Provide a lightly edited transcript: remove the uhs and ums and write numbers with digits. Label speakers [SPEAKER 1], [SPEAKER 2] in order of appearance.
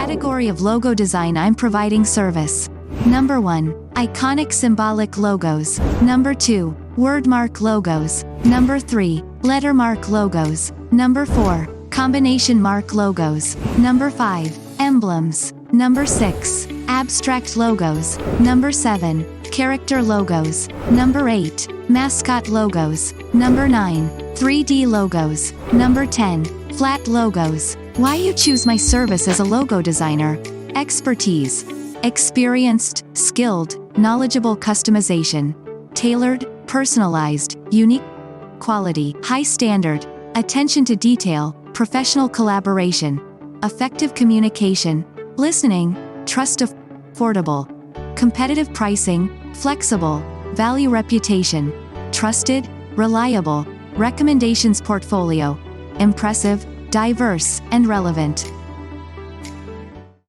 [SPEAKER 1] Category of logo design: I'm providing service. Number 1. Iconic symbolic logos. Number 2. Wordmark logos. Number 3. Lettermark logos. Number 4. Combination mark logos. Number 5. Emblems. Number 6. Abstract logos. Number 7. Character logos. Number 8. Mascot logos. Number 9. 3D logos. Number 10. Flat logos. Why you choose my service as a logo designer? Expertise. Experienced, skilled, knowledgeable customization. Tailored, personalized, unique. Quality, high standard, attention to detail, professional collaboration. Effective communication, listening, trust. Affordable. Competitive pricing, flexible, value. Reputation. Trusted, reliable. Recommendations. Portfolio. Impressive, diverse, and relevant.